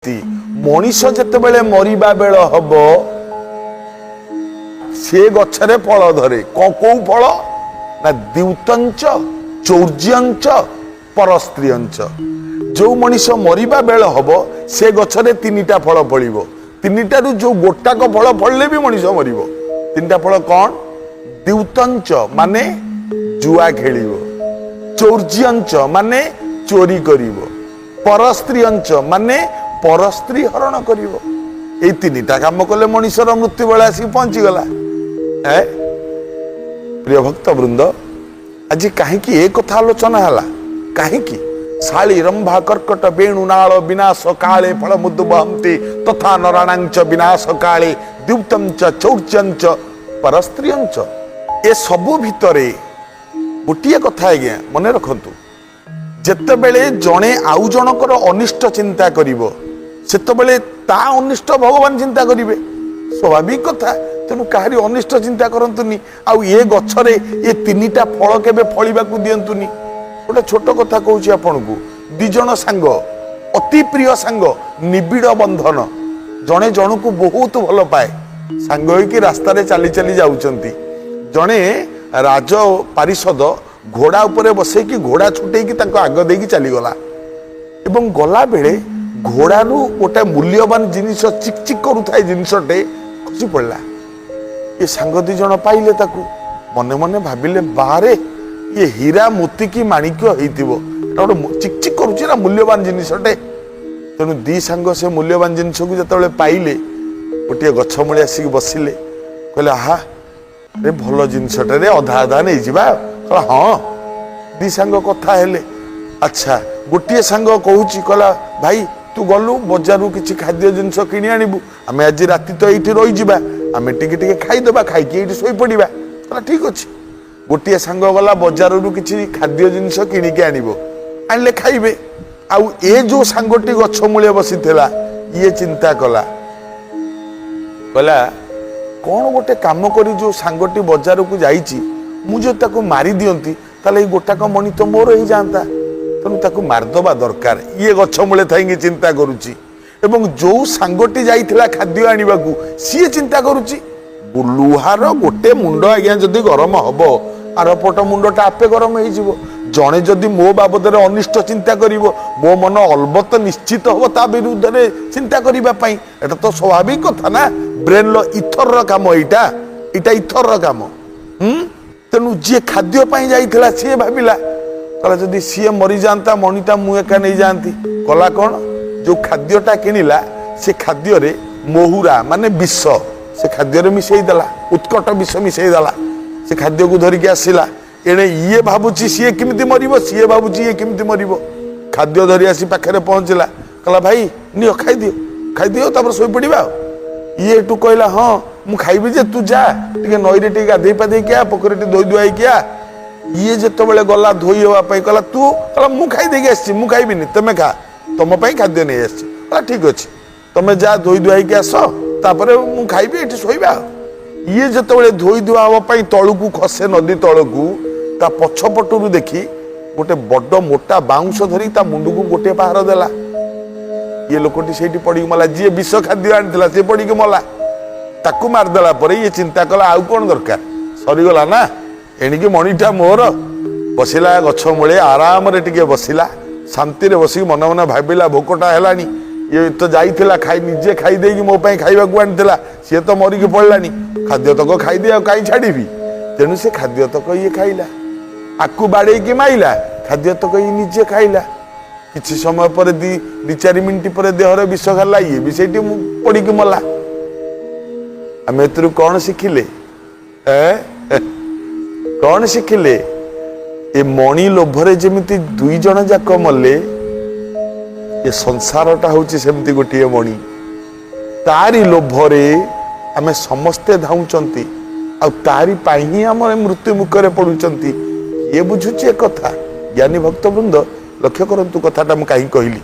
Manish जितेबाला मरिबा bell हम से गछरे फल धरे कौ फल ना द्यूतंच चौर्यंच परस्त्रियंच जो मनीष मरिबा बेल हम से गछरे तीनिटा फल फलिबो तीनिटारु जो गोटाक फल फलले भी मनीष मरिबो तीनटा फल कौन द्यूतंच माने जुआ खेलिबो चौर्यंच माने चोरी करिबो परस्त्रियंच माने परस्त्री हरण करिवो ए तीनिटा काम कले मनीषर मृत्यु बेला आसी पहुंची गला प्रिय भक्त वृंद आज कहीं ए कथा आलोचना हला कहीं शाली रंभा कर्कट वेणुनाल विनाश काले फल मुदु बहंती तथा नराणांच विनाश काले द्यूतंच चौर्यंच परस्त्रियंच ए सबु भितरे गोटिए कथा आज्ञा मन रखंतु जेतेबेले जणे आउ जनकर अनिष्ट चिंता करिवो सेतेबेले ता अनिष्ट भगवान चिंता करिवे स्वाभाविक कथा तेणु काहारी अनिष्ट चिंता करंतुनी आउ ए गछरे ए तीनिटा फल केबे फळिबाकू दियंतुनी गोटे छोट कथा कहूची आपनकू दि जण सांग अति प्रिय सांग निबिड़ बंधन जणे जनकू बहुत भल पाए सांग होई कि रास्ता रे चली चली जाउचंती जणे राज पारिषद घोड़ा उपरे बसे कि घोड़ा छुटे कि ताको आग देकी चली गला एवं गला बेले घोड़ा रु गोटे मूल्यवान जिनिस चिक चिक करूथाय जिनिसटे खसी पड़ला ये सांग दी जण पाइले ताकू मने मने भाबिले बारे ये हीरा मोती की माणिक्य हेतिबो एटा गोटे चिक चिक करूची ना मूल्यवान जिनिसटे तेणु दी सांग से मूल्यवान जिनिस को जतबेले पाइले गोटे गछ मूले आसिक बसिले कहले आहा रे भल जिनिसटे रे अधा अधा नहीं जिबा हाँ दी सांग कथा हेले अच्छा गोटे सांग कहूची कहला भाई तू गलु बजारू किसी खाद्य जिनस किणी आनिबु आमे आज राति तो एठी रही जिबा आमे टिके टिके खाई देबा खाई के एठी सोई पड़िबा कहला ठीक अछि गोटे सांग गला बजारू किसी खाद्य जिनस किणी के आनिबो आनले खाइबे आउ ए जो सांगटी गछ मूले बसिथिला ये चिंता कला कहला कौन गोटे काम करी जो सांगटी बजार को जाइची मुझे ताको मारी दियंती ताले गोटाक मणि तो मोर ही जानता तेणु ताको मारदबा दरकार ये गछ मूले थाई चिंता करुची एवं जो सांगटी जाइथिला खाद्य आनिबाकू सी चिंता करुची लुहार गोटे मुंड आज्ञा जदि गरम हबो आर पट मुंडटा आपे गरम हो जिवो जणे जदि मो बाबद अनिष्ट चिंता करिवो मो मन अलबत निश्चित हबो ता विरुद्ध रे चिंता करिबा पई एटा तो स्वाभाविक कथा ना ब्रेन लो इथर रो काम एटा इथर रो काम तेणु जी खाद्य पाई जाइथिला सी भाबिला कहला जदि सी मरी जाता मणिटा मु एका नहीं जाती कला कौन जो खाद्यटा किनिला से खाद्य रे मोहुरा माने विष से खाद्य रे मिसई देला उत्कट विष मिसई देला से खाद्य को धरिक आसिला एणे ये भाबुची सी केमिति मरिबो सी भाबुची ये केमिति मरिबो खाद्य धरि आसी पाखरे पहुंचला कहला भाई नियो खाई दियो तापर सोई पड़िबा ये एटू कहला हाँ मु खाइबी जे तू जा टिके नई रे टिके गाधई पाधई क्या पोखरी टे धोई धुआई क्या ये जितेबाला गला धोई हवा कहला तू कहला मु खाई देकी आसी मु खाइबिनी तमे खा तुम खाद्य नहीं आसी कहला ठीक अच्छे तुम जा धोई धुआई के आस तापर मु खाइबी एठी सोइबा ये जितेबाला धोई धुआ हवा तलू खसे नदी तलू ता पछपटू देखी गोटे बड़ मोटा बाउंश धरी ता मुंड को गोटे पहाड़ देला ये लोकटी से पड़ी मला जी विष खाद्य आनी से पड़ी मला ताकू मारदेला पर ये चिंता कला आउ कौन दरकार सरीगला ना एणिकी मणिटा मोर बसिला गछ मूले आराम रे टिके बसिला शांति रे बसिक मन मन भाबिला भोकटा हेलानी ये तो जाइथिला खाई निजे खाई देकी मो पई खाइबा को आनिथिला सी तो मरिकी पड़लानी खाद्य तक खाई दे कहीं छाड़बी तेणु से खाद्य तक ये खाइला आकू बाड़े की माइला खाद्य तक ये निजे खाइला किछि समय पर दी चार मिनिट पर देहर विष गला ये भी से पड़ी की मला आम ए कौन शिखिले कौन शिखिले ए मणि लोभरे जमिति दुई जन जाक मले ये संसारटा होची सेमती गोटे मणि तारी लोभरे आमे समस्ते धाउचंती आ तारी पाई ही आम मृत्यु मुखरे पड़ुचंती ये बुझुची एक कथा ज्ञानी भक्त वृंद लक्ष्य करंतु कथाटा मु कहीं कहली